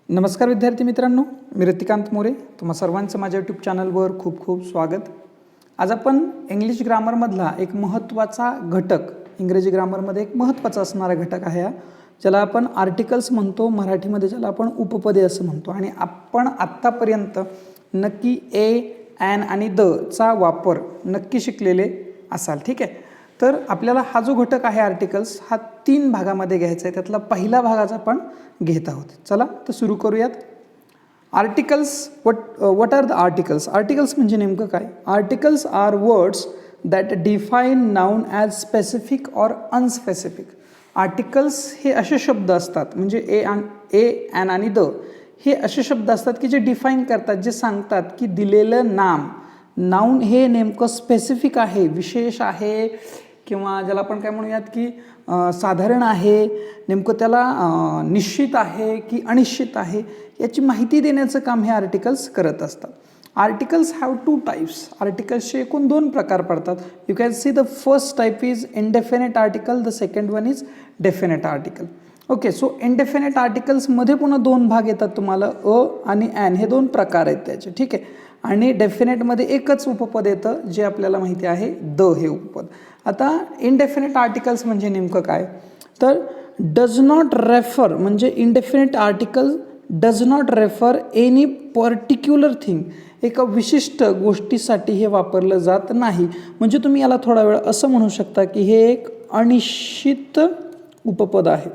नमस्कार विद्यार्थी मित्रांनो, मी रतिकांत मोरे. तुम्हा सर्वांचं माझ्या यूट्यूब चॅनलवर खूप खूप स्वागत. आज आपण इंग्लिश ग्रामरमधला एक महत्त्वाचा घटक, इंग्रजी ग्रामरमध्ये एक महत्त्वाचा असणारा घटक आहे ज्याला आपण आर्टिकल्स म्हणतो, मराठीमध्ये ज्याला आपण उपपदे असं म्हणतो. आणि आपण आत्तापर्यंत नक्की ए, ॲन आणि द चा वापर नक्की शिकलेले असाल. ठीक आहे, तर आपल्याला हा जो घटक आहे आर्टिकल्स, हा 3 भागामध्ये घ्यायचा आहे. त्यातला पहिला भागाचा आपण घेत आहोत. चला तर सुरू करूयात. Articles, what are the articles? Articles म्हणजे नेमकं काय? Articles are words that define noun as specific or unspecific. Articles हे असे शब्द असतात, म्हणजे ए, ॲन आणि द हे असे शब्द असतात की जे डिफाईन करतात, जे सांगतात की दिलेलं नाउन हे नेमकं स्पेसिफिक आहे, विशेष आहे, किंवा ज्याला आपण काय म्हणूयात की साधारण आहे, नेमकं त्याला निश्चित आहे की अनिश्चित आहे, याची माहिती देण्याचं काम हे आर्टिकल्स करत असतात. Articles have 2 types. आर्टिकल्सचे एकूण 2 प्रकार पडतात. You can see the first type is indefinite article, the second one is definite article. Okay, so indefinite आर्टिकल्समध्ये पुन्हा 2 भाग येतात तुम्हाला, अ आणि ॲन हे 2 प्रकार आहेत त्याचे. ठीक आहे, आणि डेफिनेटमध्ये एकच उपपद येतं जे आपल्याला माहिती आहे, द हे उपपद. आता इनडेफिनेट आर्टिकल्स म्हणजे नेमकं काय? तर डज नॉट रेफर, म्हणजे indefinite article does not refer any particular thing. एका विशिष्ट गोष्टीसाठी हे वापरलं जात नाही. म्हणजे तुम्ही याला थोडा वेळ असं म्हणू शकता की हे एक अनिश्चित उपपद आहे.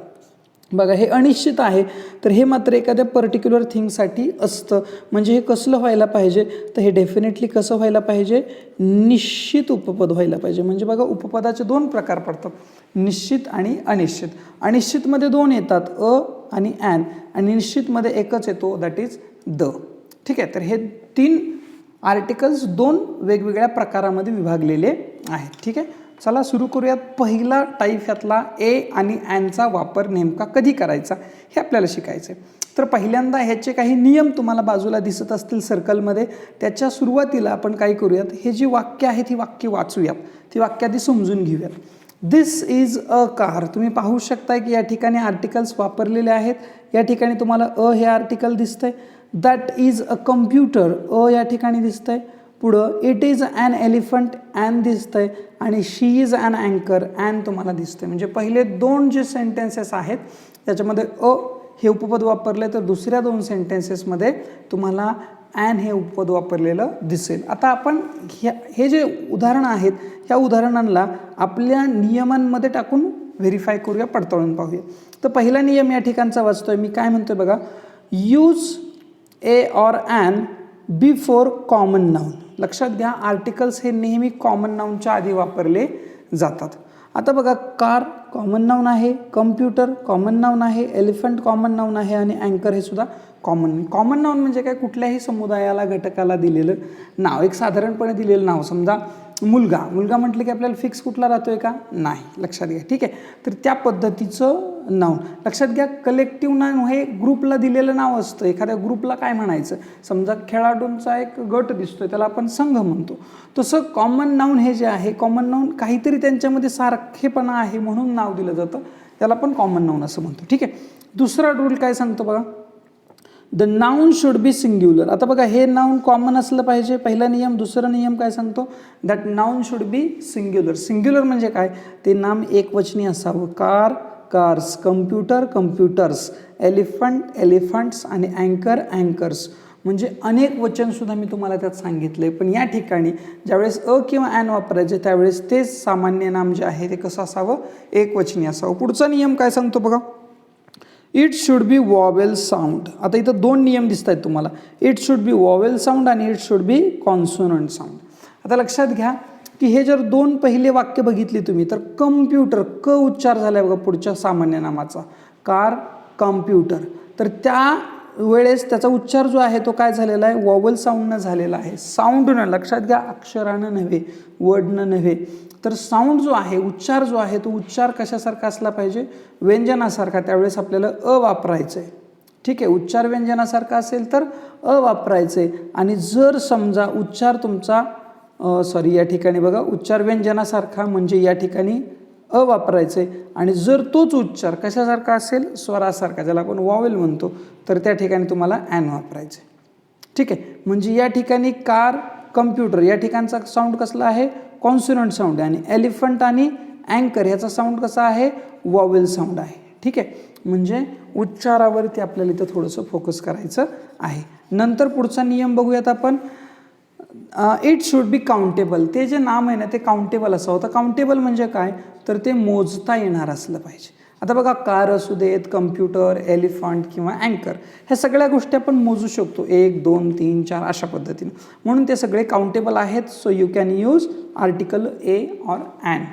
बघा, हे अनिश्चित आहे, तर हे मात्र एखाद्या पर्टिक्युलर थिंगसाठी असतं. म्हणजे हे कसलं व्हायला पाहिजे? तर हे डेफिनेटली कसं व्हायला पाहिजे? निश्चित उपपद व्हायला पाहिजे. म्हणजे बघा, उपपदाचे 2 प्रकार पडतात, निश्चित आणि अनिश्चित. अनिश्चितमध्ये 2 येतात, अ आणि ॲन, आणि निश्चितमध्ये एकच येतो, दॅट इज द. ठीक आहे, तर हे 3 आर्टिकल्स 2 वेगवेगळ्या प्रकारामध्ये विभागलेले आहेत. ठीक आहे, चला सुरू करूयात. पहिला टाईप यातला ए आणि ॲनचा वापर नेमका कधी करायचा हे आपल्याला शिकायचं आहे. तर पहिल्यांदा ह्याचे काही नियम तुम्हाला बाजूला दिसत असतील सर्कलमध्ये. त्याच्या सुरुवातीला आपण काय करूयात, हे जी वाक्य आहेत ही वाक्य वाचूयात, ती वाक्य आधी समजून घेऊयात. दिस इज अ कार. तुम्ही पाहू शकताय की या ठिकाणी आर्टिकल्स वापरलेले आहेत. या ठिकाणी तुम्हाला अ हे आर्टिकल दिसतंय. That is a computer, a या ठिकाणी दिसतंय. पुढं it is an elephant, an दिसतंय, आणि शी इज ॲन अँकर, ॲन तुम्हाला दिसतंय. म्हणजे पहिले 2 जे सेंटेन्सेस आहेत त्याच्यामध्ये अ हे उपपद वापरले, तर दुसऱ्या 2 सेंटेन्सेसमध्ये तुम्हाला ॲन हे उपपद वापरलेलं दिसेल. आता आपण हे जे उदाहरणं आहेत, ह्या उदाहरणांना आपल्या नियमांमध्ये टाकून व्हेरीफाय करूया, पडताळून पाहूया. तर पहिला नियम या ठिकाणचा वाचतोय मी. काय म्हणतोय बघा, use a or an before common noun. लक्षात घ्या, आर्टिकल्स हे नेहमी कॉमन नाउनच्या आधी वापरले जातात. आता बघा, कार कॉमन नाउन आहे, कम्प्युटर कॉमन नाउन आहे, एलिफंट कॉमन नाउन आहे, आणि अँकर हे सुद्धा कॉमन नाउन म्हणजे काय? कुठल्याही समुदायाला, घटकाला दिलेलं नाव, एक साधारणपणे दिलेलं नाव. समजा मुलगा म्हटलं की आपल्याला फिक्स कुठला राहतोय का? नाही, लक्षात घ्या. ठीक आहे, तर त्या पद्धतीचं नाउन. लक्षात घ्या, कलेक्टिव्ह नाउन हे ग्रुपला दिलेलं नाव असतं. एखाद्या ग्रुपला काय म्हणायचं? समजा खेळाडूंचा एक गट दिसतोय, त्याला आपण संघ म्हणतो. तसं कॉमन नाउन हे जे आहे, कॉमन नाउन काहीतरी त्यांच्यामध्ये सारखेपणा आहे म्हणून नाव दिलं जातं, त्याला आपण कॉमन नाउन असं म्हणतो. ठीक आहे, दुसरा रूल काय सांगतो बघा, the noun should be singular. आता बघा, हे नाउन कॉमन असलं पाहिजे, पहिला नियम. दुसरा नियम काय सांगतो? That noun should be singular. Singular म्हणजे काय? ते नाम एकवचनी असावं. Car cars, computer computers, elephant elephants, आणि अँकर अँकर्स. म्हणजे अनेक वचनसुद्धा मी तुम्हाला त्यात सांगितलं आहे. पण या ठिकाणी ज्यावेळेस अ किंवा ॲन वापरायचे त्यावेळेस तेच सामान्य नाम जे आहे ते कसं असावं? एकवचनी असावं. पुढचा नियम काय सांगतो बघा, it should be vowel sound. आता इथं 2 नियम दिसत आहेत तुम्हाला, it should be vowel sound आणि it should be consonant sound. आता लक्षात घ्या की हे जर 2 पहिले वाक्य बघितली तुम्ही, तर कम्प्युटर क उच्चार झाला बघा पुढच्या सामान्य नामाचा, कार कम्प्युटर, तर त्या वेळेस त्याचा उच्चार जो आहे तो काय झालेला आहे? वॉवेल साऊंडनं झालेला आहे, साऊंडनं. लक्षात घ्या, अक्षरानं नव्हे, वर्डनं नव्हे. तर साऊंड जो आहे, उच्चार जो आहे, तो उच्चार कशासारखा असला पाहिजे? व्यंजनासारखा. त्यावेळेस आपल्याला अ वापरायचं आहे. ठीक आहे, उच्चार व्यंजनासारखा असेल तर अ वापरायचं आहे. आणि जर समजा उच्चार तुमचा या ठिकाणी बघा, उच्चार व्यंजनासारखा म्हणजे या ठिकाणी अ वापरायचे. आणि जर तोच उच्चार कशासारखा असेल? स्वरासारखा, ज्याला आपण वॉवेल म्हणतो, तर त्या ठिकाणी तुम्हाला ॲन वापरायचं आहे. ठीक आहे, म्हणजे या ठिकाणी कार, कम्प्युटर या ठिकाणचा साऊंड कसला आहे, कॉन्सोनंट साऊंड आहे. आणि एलिफंट आणि अँकर ह्याचा साऊंड कसा आहे, वॉवेल साऊंड आहे. ठीक आहे, म्हणजे उच्चारावरती आपल्याला इथं थोडंसं फोकस करायचं आहे. नंतर पुढचा नियम बघूयात आपण. It should B countable. ते जे नाम आहे ना ते काउंटेबल असावं. तर काउंटेबल म्हणजे काय, तर ते मोजता येणार असलं पाहिजे. आता बघा, कार असू देत, कम्प्युटर, एलिफंट किंवा अँकर, ह्या सगळ्या गोष्टी आपण मोजू शकतो 1 2 3 4 अशा पद्धतीने, म्हणून ते सगळे काउंटेबल आहेत. So you can use article a or an.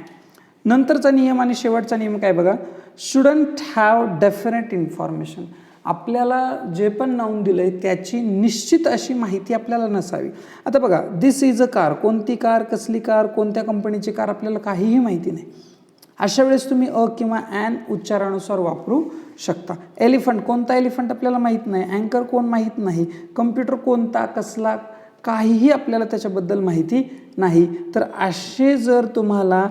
नंतरचा नियम आणि शेवटचा नियम काय बघा, शुडंट हॅव डेफिनेट इन्फॉर्मेशन. आपल्याला जे पण नाऊन दिलं आहे त्याची निश्चित अशी माहिती आपल्याला नसावी. आता बघा, दिस इज अ कार, कोणती कार, कसली कार, कोणत्या कंपनीची कार, आपल्याला काहीही माहिती नाही. अशा वेळेस तुम्ही अ किंवा ॲन उच्चारानुसार वापरू शकता. एलिफंट, कोणता एलिफंट आपल्याला माहीत नाही. अँकर कोण माहीत नाही. कम्प्युटर कोणता, कसला, काहीही आपल्याला त्याच्याबद्दल माहिती नाही. तर असे जर तुम्हाला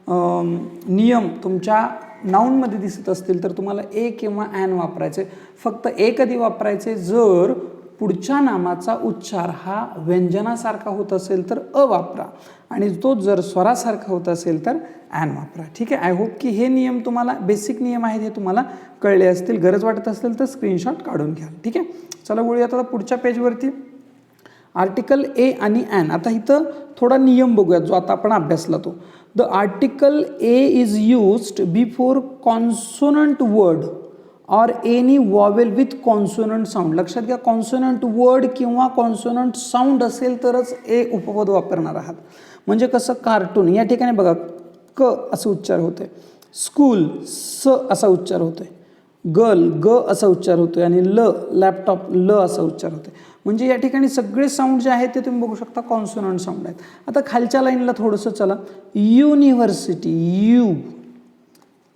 नियम तुमच्या नाऊनमध्ये दिसत असतील तर तुम्हाला ए किंवा ॲन वापरायचे. फक्त ए कधी वापरायचे, जर पुढच्या नामाचा उच्चार हा व्यंजनासारखा होत असेल तर अ वापरा, आणि तो जर स्वरासारखा होत असेल तर ॲन वापरा. ठीक आहे, आय होप की हे नियम तुम्हाला, बेसिक नियम आहेत हे तुम्हाला कळले असतील. गरज वाटत असेल तर स्क्रीनशॉट काढून घ्या. ठीक आहे, चला बोलूयात आता पुढच्या पेजवरती. आर्टिकल ए आणि ॲन. आता इथं थोडा नियम बघूयात जो आता आपण अभ्यासला तो. The article a is used before consonant word or any vowel with consonant sound. लक्षात घ्या, कॉन्सोनंट वर्ड किंवा कॉन्सोनंट साऊंड असेल तरच ए उपपद वापरणार आहात. म्हणजे कसं, कार्टून या ठिकाणी बघा क असं उच्चार होतोय, स्कूल स असा उच्चार होतोय, गर्ल ग असा उच्चार होतोय, आणि ल लॅपटॉप ल असा उच्चार होतोय. म्हणजे या ठिकाणी सगळे साऊंड जे आहेत ते तुम्ही बघू शकता कॉन्सोनंट साऊंड आहेत. आता खालच्या लाईनला थोडंसं चला. युनिव्हर्सिटी, यू,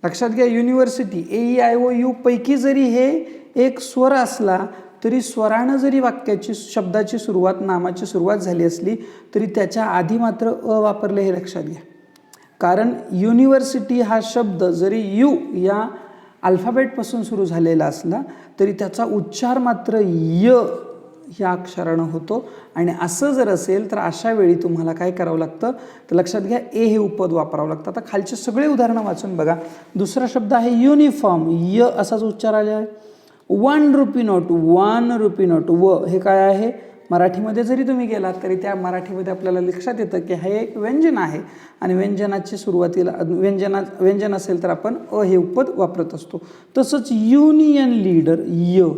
लक्षात घ्या, university A E I O U पैकी जरी हे एक स्वर असला तरी स्वरानं जरी वाक्याची, शब्दाची सुरुवात, नामाची सुरुवात झाली असली तरी त्याच्या आधी मात्र अ वापरले हे लक्षात घ्या. कारण युनिव्हर्सिटी हा शब्द जरी यू या अल्फाबेटपासून सुरू झालेला असला तरी त्याचा उच्चार मात्र य ह्या अक्षरानं होतो. आणि असं जर असेल तर अशा वेळी तुम्हाला काय करावं लागतं, तर लक्षात घ्या, ए हे उपपद वापरावं लागतं. आता खालचे सगळे उदाहरणं वाचून बघा. दुसरा शब्द आहे युनिफॉर्म, य असाच उच्चार आले आहे. 1 रुपी नोट, 1 रुपी नोट, व हे काय आहे, मराठीमध्ये जरी तुम्ही गेलात तरी त्या मराठीमध्ये आपल्याला लक्षात येतं की हे एक व्यंजन आहे, आणि व्यंजनाची सुरुवातीला व्यंजन असेल तर आपण अ हे उपपद वापरत असतो. तसंच युनियन लीडर, य.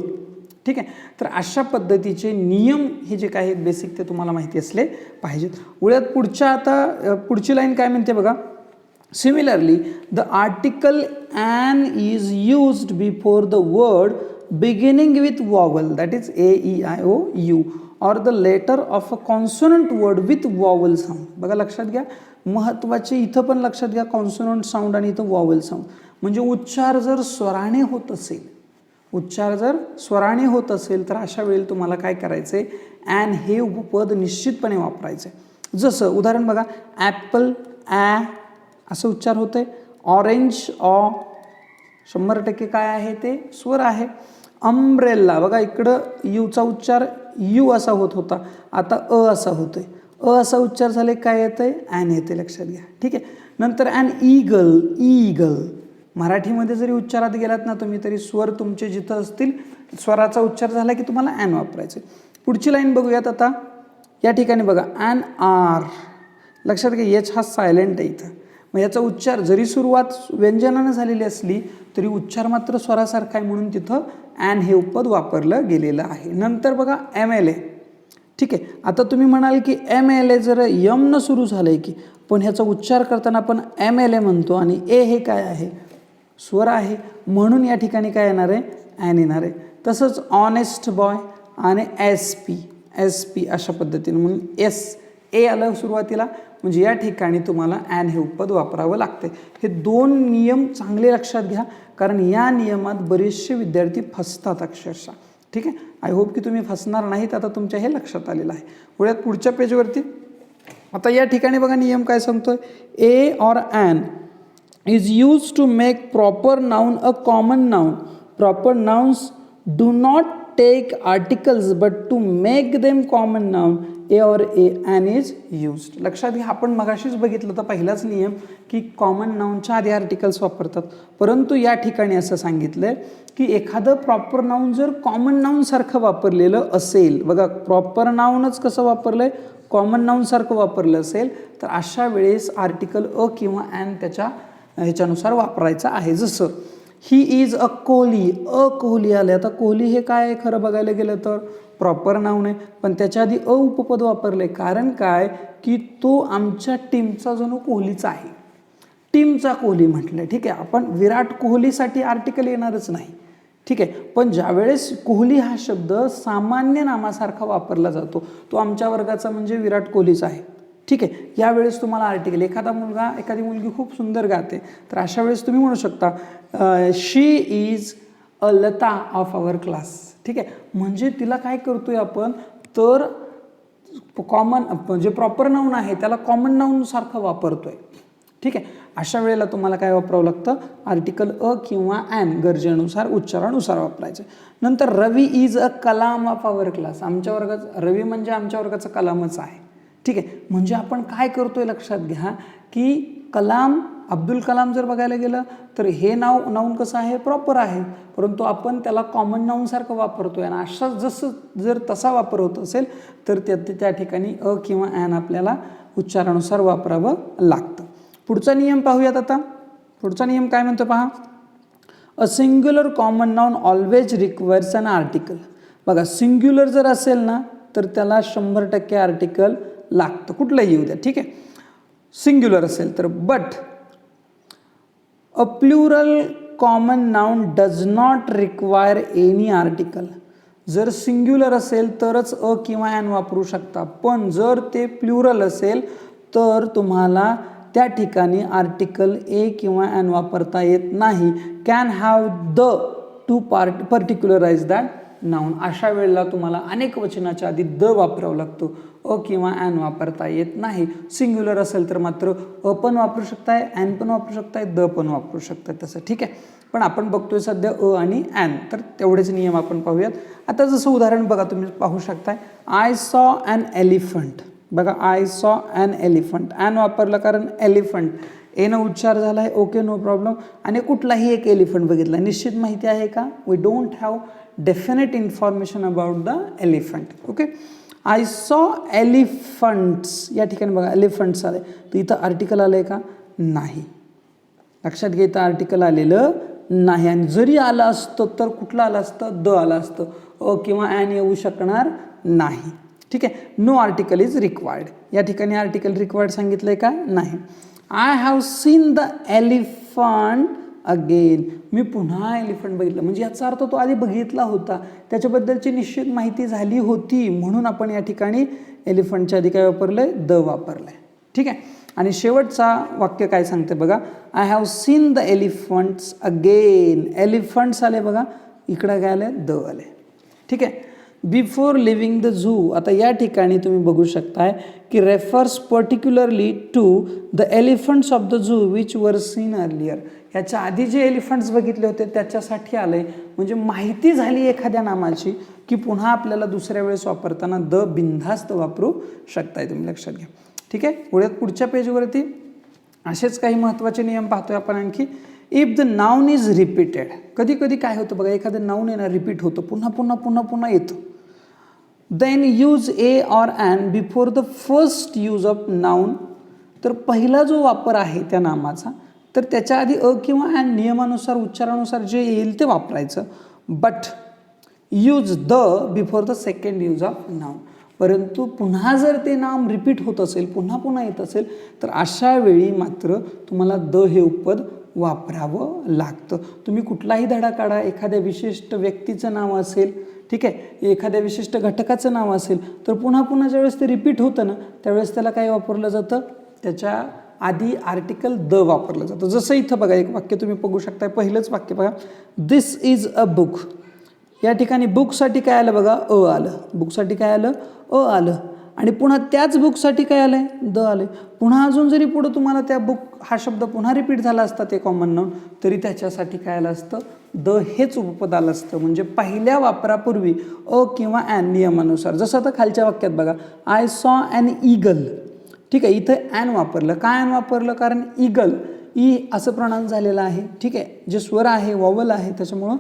ठीक आहे, तर अशा पद्धतीचे नियम हे जे काय आहेत बेसिक ते तुम्हाला माहिती असले पाहिजेत. उद्यात पुढच्या, आता पुढची लाईन काय म्हणते बघा. Similarly the article an is used before the word beginning with vowel, that is a e i o u, or the letter of a consonant word with vowel sound. बघा लक्षात घ्या, महत्त्वाचे इथं पण लक्षात घ्या, कॉन्सोनंट साऊंड आणि इथं वॉवेल साऊंड. म्हणजे उच्चार जर स्वराने होत असेल, उच्चार जर स्वराने होत असेल तर अशा वेळी तुम्हाला काय करायचं आहे, ॲन हे उपपद निश्चितपणे वापरायचं आहे. जसं उदाहरण बघा, ॲपल ॲ असं उच्चार होतंय, ऑरेंज ऑ 100% काय आहे ते स्वर आहे. अम्ब्रेला बघा, इकडं यूचा उच्चार यू असा होत होता, आता अ असा होतोय. अ असा उच्चार झाले काय येतंय, ॲन येते, लक्षात घ्या. ठीक आहे, नंतर ॲन ईगल, ईगल मराठीमध्ये जरी उच्चारात गेलात ना तुम्ही तरी स्वर तुमचे जिथं असतील, स्वराचा उच्चार झाला की तुम्हाला ॲन वापरायचे. पुढची लाईन बघूयात आता. या ठिकाणी बघा, ॲन आर, लक्षात घ्या, एच हा सायलेंट आहे इथं. मग याचा उच्चार जरी सुरुवात व्यंजनानं झालेली असली तरी उच्चार मात्र स्वरासारखा आहे, म्हणून तिथं ॲन हे उपपद वापरलं गेलेलं आहे. नंतर बघा एम एल ए. ठीक आहे, आता तुम्ही म्हणाल की एम एल ए जर यम न सुरू झालं आहे की, पण ह्याचा उच्चार करताना आपण एम एल ए म्हणतो आणि ए हे काय आहे, स्वर आहे, म्हणून या ठिकाणी काय येणार आहे, ॲन येणार आहे. तसंच ऑनेस्ट बॉय आणि एस पी, एस पी अशा पद्धतीने, म्हणून एस ए आलं सुरुवातीला, म्हणजे या ठिकाणी तुम्हाला ॲन हे उपपद वापरावं लागते. हे 2 नियम चांगले लक्षात घ्या, कारण या नियमात बरेचसे विद्यार्थी फसतात अक्षरशः. ठीक आहे, आय होप की तुम्ही फसणार नाहीत. आता तुमच्या हे लक्षात आलेलं आहे. वळूयात पुढच्या पेजवरती. आता या ठिकाणी बघा नियम काय सांगतोय, a or an is use to make proper noun a common noun. Proper nouns do not take articles but to make them common noun a or a N is used. लक्षात घ्या, आपण मगाशीच बघितलं तर पहिलाच नियम की कॉमन नाउनच्या आधी आर्टिकल्स वापरतात, परंतु या ठिकाणी असं सांगितलंय की एखादं प्रॉपर नाउन जर कॉमन नाउन सारखं वापरलेलं असेल, बघा प्रॉपर नाउनच कसं वापरलंय, कॉमन नाउन सारखं वापरलं असेल तर अशा वेळेस आर्टिकल अ किंवा ॲन त्याच्या ह्याच्यानुसार वापरायचं आहे. जसं ही इज अ कोहली, अ कोहली आले. आता कोहली हे काय आहे खरं बघायला गेलं तर प्रॉपर नाउन आहे, पण त्याच्या आधी अ उपपद वापरले. कारण काय की तो आमच्या टीमचा जणू कोहलीचा आहे, टीमचा कोहली म्हटलं. ठीक आहे, आपण विराट कोहलीसाठी आर्टिकल येणारच नाही. ठीक आहे, पण ज्यावेळेस कोहली हा शब्द सामान्य नामासारखा वापरला जातो, तो आमच्या वर्गाचा म्हणजे विराट कोहलीचा आहे. ठीक आहे, यावेळेस तुम्हाला आर्टिकल, एखादा मुलगा एखादी मुलगी खूप सुंदर गाते तर अशा वेळेस तुम्ही म्हणू शकता she is a Lata of our class. ठीक आहे, म्हणजे तिला काय करतोय आपण तर कॉमन जे प्रॉपर नाऊन आहे त्याला कॉमन नाऊन सारखं वापरतोय. ठीक आहे, अशा वेळेला तुम्हाला काय वापरावं लागतं, आर्टिकल अ किंवा ॲन गरजेनुसार उच्चारानुसार वापरायचं. नंतर Ravi is a Kalam of our class, आमच्या वर्गात रवी म्हणजे आमच्या वर्गाचा कलामच आहे. ठीक आहे, म्हणजे आपण काय करतोय लक्षात घ्या की कलाम, अब्दुल कलाम जर बघायला गेलं तर हे नाऊन कसं आहे, प्रॉपर आहे, परंतु आपण त्याला कॉमन नाऊन सारखं वापरतोय. आणि अशा जसं जर तसा वापर होत असेल तर त्या ठिकाणी अ किंवा ॲन आपल्याला उच्चारानुसार वापरावं लागतं. पुढचा नियम पाहूयात. आता पुढचा नियम काय म्हणतो पहा, a singular common noun always requires an article. बघा सिंग्युलर जर असेल ना तर त्याला 100% आर्टिकल लागतं, कुठलंही येऊ द्या. ठीक आहे, सिंग्युलर असेल तर. But a plural common noun does not require any article. जर सिंग्युलर असेल तरच अ किंवा ॲन वापरू शकता, पण जर ते प्लुरल असेल तर तुम्हाला त्या ठिकाणी आर्टिकल ए किंवा ॲन वापरता येत नाही. Can have the to particularise that noun. अशा वेळेला तुम्हाला अनेक वचनाच्या आधी द वापरावं लागतो, अ किंवा ॲन वापरता येत नाही. सिंग्युलर असेल तर मात्र अ पण वापरू शकताय, ॲन पण वापरू शकताय, द पण वापरू शकताय तसं. ठीक आहे, पण आपण बघतोय सध्या अ आणि ॲन, तर तेवढेच नियम आपण पाहूयात. आता जसं उदाहरण बघा, तुम्ही पाहू शकताय आय सॉ ॲन एलिफंट. बघा I saw an elephant, an वापरलं कारण एलिफंट एनं उच्चार झाला आहे, ओके नो प्रॉब्लेम. आणि कुठलाही एक एलिफंट बघितला, निश्चित माहिती आहे का, we don't have definite information about the elephant. Okay, I saw elephants, या ठिकाणी बघा एलिफंट्स आले, तर इथं आर्टिकल आलं आहे का, नाही. लक्षात घ्या, इथं आर्टिकल आलेलं नाही. आणि जरी आलं असतं तर कुठलं आलं असतं, द आलं असतं, अ किंवा ॲन येऊ शकणार नाही. ठीक आहे, नो आर्टिकल इज रिक्वायर्ड. या ठिकाणी आर्टिकल रिक्वायर्ड सांगितलंय का, नाही. I have seen the elephant again, मी पुन्हा एलिफंट बघितलं, म्हणजे याचा अर्थ तो आधी बघितला होता, त्याच्याबद्दलची निश्चित माहिती झाली होती, म्हणून आपण या ठिकाणी एलिफंटच्या आधी काय वापरलंय, द वापरलंय. ठीक आहे, आणि शेवटचा वाक्य काय सांगते बघा, I have seen the elephants again. Elephants आले बघा, इकडं काय आले, द आले. ठीक आहे, बिफोर लिव्हिंग द झू. आता या ठिकाणी तुम्ही बघू शकताय की refers particularly to the elephants of the zoo which were seen earlier. ह्याच्या आधी जे एलिफंट्स बघितले होते त्याच्यासाठी आलंय, म्हणजे माहिती झाली एखाद्या नामाची की पुन्हा आपल्याला दुसऱ्या वेळेस वापरताना द बिनधास्त वापरू शकताय, तुम्ही लक्षात घ्या. ठीक आहे, पुढच्या पेजवरती असेच काही महत्त्वाचे नियम पाहतोय आपण आणखी. If the noun is repeated, कधी कधी काय होतं बघा, एखादं नाउन आहे ना रिपीट होतं, पुन्हा पुन्हा पुन्हा पुन्हा येतं, then use a or an before the first use of noun. तर पहिला जो वापर आहे त्या नामाचा, तर त्याच्या आधी अ किंवा ॲन नियमानुसार उच्चारानुसार जे येईल ते वापरायचं. But use the before the second use of noun. परंतु पुन्हा जर ते नाम रिपीट होत असेल, पुन्हा पुन्हा येत असेल, तर अशा वेळी मात्र तुम्हाला द हे उपपद वापरावं लागतं. तुम्ही कुठलाही धडा काढा, एखाद्या विशिष्ट व्यक्तीचं नाव असेल, ठीक आहे, एखाद्या विशिष्ट घटकाचं नाव असेल, तर पुन्हा पुन्हा ज्यावेळेस ते रिपीट होतं ना त्यावेळेस त्याला काय वापरलं जातं, त्याच्या आधी आर्टिकल द वापरलं जातं. जसं इथं बघा एक वाक्य तुम्ही बघू शकता, पहिलंच वाक्य बघा, दिस इज अ बुक. या ठिकाणी बुकसाठी काय आलं बघा, अ आलं, बुकसाठी काय आलं, अ आलं, आणि पुन्हा त्याच बुकसाठी काय आलंय, द आले. पुन्हा अजून जरी पुढं तुम्हाला त्या बुक हा शब्द पुन्हा रिपीट झाला असता ते कॉमन नाउन, तरी त्याच्यासाठी काय आलं असतं, द हेच उपपद आलं असतं. म्हणजे पहिल्या वापरापूर्वी अ किंवा ॲन नियमानुसार. जसं आता खालच्या वाक्यात बघा, आय सॉ ॲन ईगल. ठीक आहे, इथं ॲन वापरलं. का ॲन वापरलं? कारण ईगल ई असं प्रोनाउन्स झालेलं आहे. ठीक आहे, जे स्वर आहे वॉवल आहे त्याच्यामुळं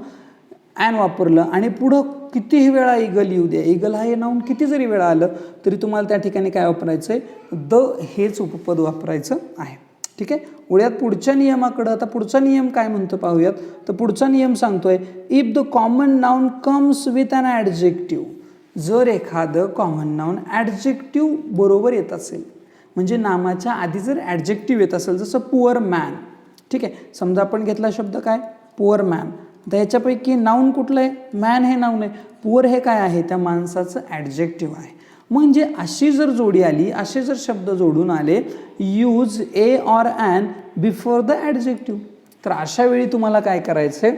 ॲन वापरलं. आणि पुढं कितीही वेळा ईगल येऊ द्या, ईगल हा हे नाऊन किती जरी वेळा आलं तरी तुम्हाला त्या ठिकाणी काय वापरायचं आहे? द हेच उपपद वापरायचं आहे. ठीक आहे, उद्यात पुढच्या नियमाकडं. आता पुढचा नियम काय म्हणतो पाहूयात. तर पुढचा नियम सांगतोय, if the common noun comes with an adjective. जर एखादं कॉमन नाऊन ॲडजेक्टिव्ह बरोबर येत असेल, म्हणजे नामाच्या आधी जर ॲडजेक्टिव्ह येत असेल, जसं पुअर मॅन. ठीक आहे, समजा आपण घेतला शब्द काय? Poor man. तर ह्याच्यापैकी नाऊन कुठलं आहे? मॅन हे नाऊन आहे. पुअर हे काय आहे? त्या माणसाचं ॲडजेक्टिव्ह आहे. म्हणजे अशी जर जोडी आली, असे जर शब्द जोडून आले, use a or an before the adjective, तर अशा वेळी तुम्हाला काय करायचं आहे?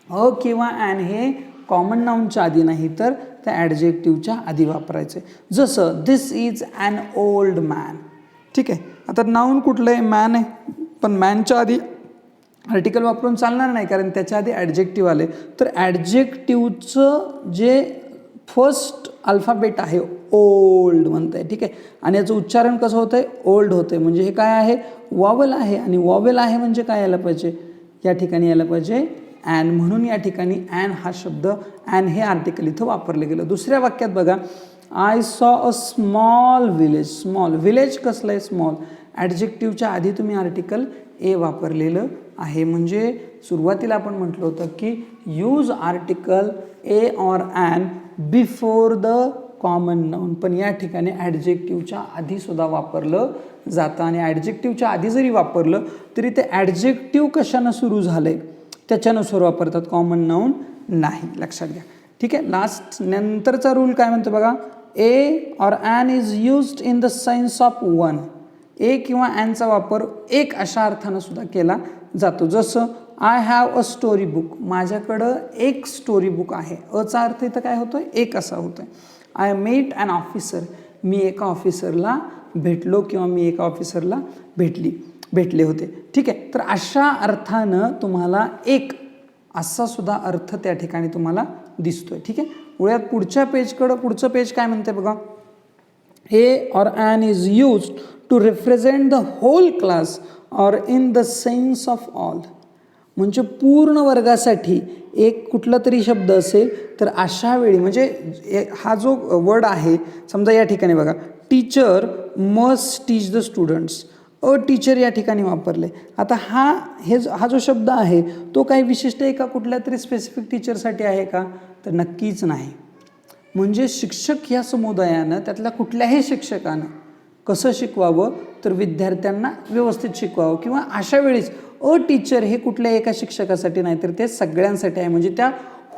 अ किंवा ॲन हे कॉमन नाऊनच्या आधी नाही तर त्या ॲडजेक्टिव्हच्या आधी वापरायचे. जसं दिस इज ॲन ओल्ड मॅन. ठीक आहे, आता नाऊन कुठलं आहे? मॅन आहे, पण मॅनच्या आधी आर्टिकल वापरून चालणार नाही कारण त्याच्या आधी ॲडजेक्टिव्ह आले. तर ॲडजेक्टिव्हचं जे फर्स्ट अल्फाबेट आहे ओल्ड म्हणत आहे. ठीक आहे, आणि याचं उच्चारण कसं होतं आहे? ओल्ड होतं आहे. म्हणजे हे काय आहे? वॉवेल आहे. आणि वॉवेल आहे म्हणजे काय यायला पाहिजे? या ठिकाणी यायला पाहिजे ॲन. म्हणून या ठिकाणी ॲन हा शब्द, ॲन हे आर्टिकल इथं वापरलं गेलं. दुसऱ्या वाक्यात बघा, I saw a small village. Small village कसलं आहे? स्मॉल. ॲडजेक्टिव्हच्या आधी तुम्ही आर्टिकल ए वापरलेलं आहे. म्हणजे सुरुवातीला आपण म्हटलं होतं की use article a or an before the common noun, पण या ठिकाणी ॲडजेक्टिव्हच्या आधीसुद्धा वापरलं जातं. आणि ॲडजेक्टिव्हच्या आधी जरी वापरलं तरी ते ॲडजेक्टिव्ह कशानं सुरू झालं आहे त्याच्यानुसार वापरतात, कॉमन नाऊन नाही. लक्षात घ्या. ठीक आहे, लास्ट नंतरचा रूल काय म्हणतो बघा, a or an is used in the sense of one. A किंवा ॲनचा वापर एक अशा अर्थानं सुद्धा केला जातो. जसं I have a story book. माझ्याकडं एक स्टोरी बुक आहे. अचा अर्थ इथं काय होतोय? एक असा होतोय. I met an officer. मी एका ऑफिसरला भेटलो किंवा मी एका ऑफिसरला भेटले होते. ठीक आहे, तर अशा अर्थानं तुम्हाला एक असा सुद्धा अर्थ त्या ठिकाणी तुम्हाला दिसतोय. ठीक आहे, उद्यात पुढच्या पेजकडं. पुढचं पेज काय म्हणते बघा, a or an is used to represent the whole class or in the sense of all. म्हणजे पूर्ण वर्गासाठी एक कुठला तरी शब्द असेल तर अशा वेळी म्हणजे हा जो वर्ड आहे, समजा या ठिकाणी बघा, teacher must teach the students. A teacher या ठिकाणी वापरले. आता हा जो शब्द आहे तो काही विशिष्ट एका कुठल्या तरी स्पेसिफिक टीचरसाठी आहे का? तर नक्कीच नाही. म्हणजे शिक्षक या समुदायानं त्यातल्या कुठल्याही शिक्षकानं कसं शिकवावं तर विद्यार्थ्यांना व्यवस्थित शिकवावं. किंवा अशा वेळीच अ टीचर हे कुठल्या एका शिक्षकासाठी नाही तर ते सगळ्यांसाठी आहे. म्हणजे त्या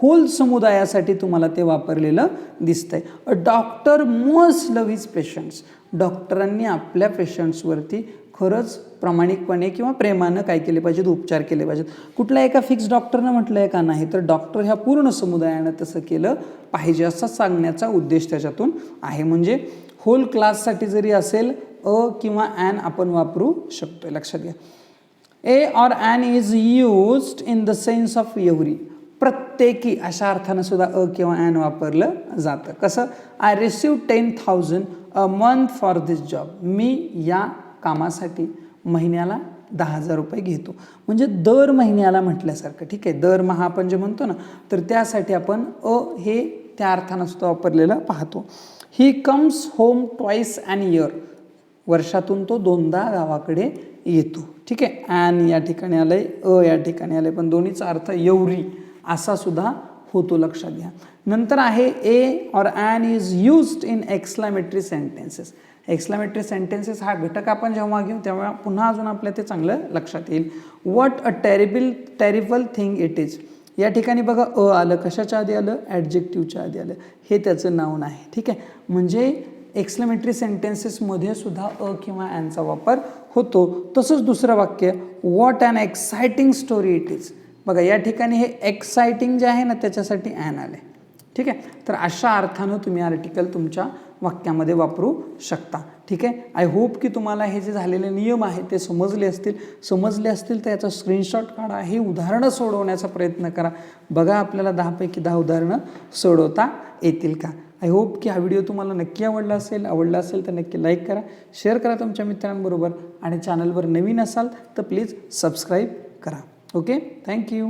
होल समुदायासाठी तुम्हाला ते वापरलेलं दिसतंय. A doctor must love his patients. डॉक्टरांनी आपल्या पेशंट्सवरती खरंच प्रामाणिकपणे किंवा प्रेमानं काय केले पाहिजेत? उपचार केले पाहिजेत. कुठल्या एका फिक्स डॉक्टरनं म्हटलं आहे का? नाही. तर डॉक्टर ह्या पूर्ण समुदायानं तसं केलं पाहिजे असा सांगण्याचा उद्देश त्याच्यातून आहे. म्हणजे होल क्लाससाठी जरी असेल अ किंवा ॲन आपण वापरू शकतो. लक्षात घ्या. A or an is used in the sense of every. प्रत्येकी अशा अर्थानं सुद्धा अ किंवा ॲन वापरलं जातं. कसं? I receive 10,000 a month for this job. मी या कामासाठी महिन्याला 10,000 रुपये घेतो. म्हणजे दर महिन्याला म्हटल्यासारखं. ठीक आहे, दरमहा आपण जे म्हणतो ना, तर त्यासाठी आपण अ हे त्या अर्थानं सुद्धा वापरलेलं पाहतो. He comes home twice an year. वर्षातून तो 2दा गावाकडे येतो. ठीक आहे, ॲन या ठिकाणी आलंय, अ या ठिकाणी आलंय, पण दोन्हीचा अर्थ एवढी असा सुद्धा होतो. लक्षात घ्या. नंतर आहे a or an is used in exclamatory sentences. Exclamatory sentences हा घटक आपण जेव्हा घेऊ तेव्हा पुन्हा अजून आपल्या ते चांगलं लक्षात येईल. What a terrible thing it is. या ठिकाणी बघा अ आलं. कशाच्या आधी आलं? ॲडजेक्टिव्हच्या आधी आलं. हे त्याचं नाऊन आहे. ठीक आहे, म्हणजे एक्सक्लेमेटरी सेंटेन्सेसमध्ये सुद्धा अ किंवा ॲनचा वापर होतो. तसंच दुसरं वाक्य, what an exciting story it is. बघा या ठिकाणी हे एक्साइटिंग जे आहे ना त्याच्यासाठी ॲन आले. ठीक ठीक आहे. तर अशा अर्थानं तुम्ही आर्टिकल तुमच्या वाक्यामध्ये वापरू शकता. ठीक आहे. आय होप की तुम्हाला हे जे झालेले नियम आहेत ते समजले असतील तर याचा स्क्रीनशॉट काढा, हे उदाहरणं सोडवण्याचा प्रयत्न करा. बघा आपल्याला 10 पैकी 10 उदाहरणं सोडवता येतील का. आय होप की हा व्हिडिओ तुम्हाला नक्की आवडला असेल तर नक्की लाईक करा, शेअर करा तुमच्या मित्रांबरोबर आणि चॅनलवर नवीन असाल तर प्लीज सबस्क्राईब करा. Okay, thank you.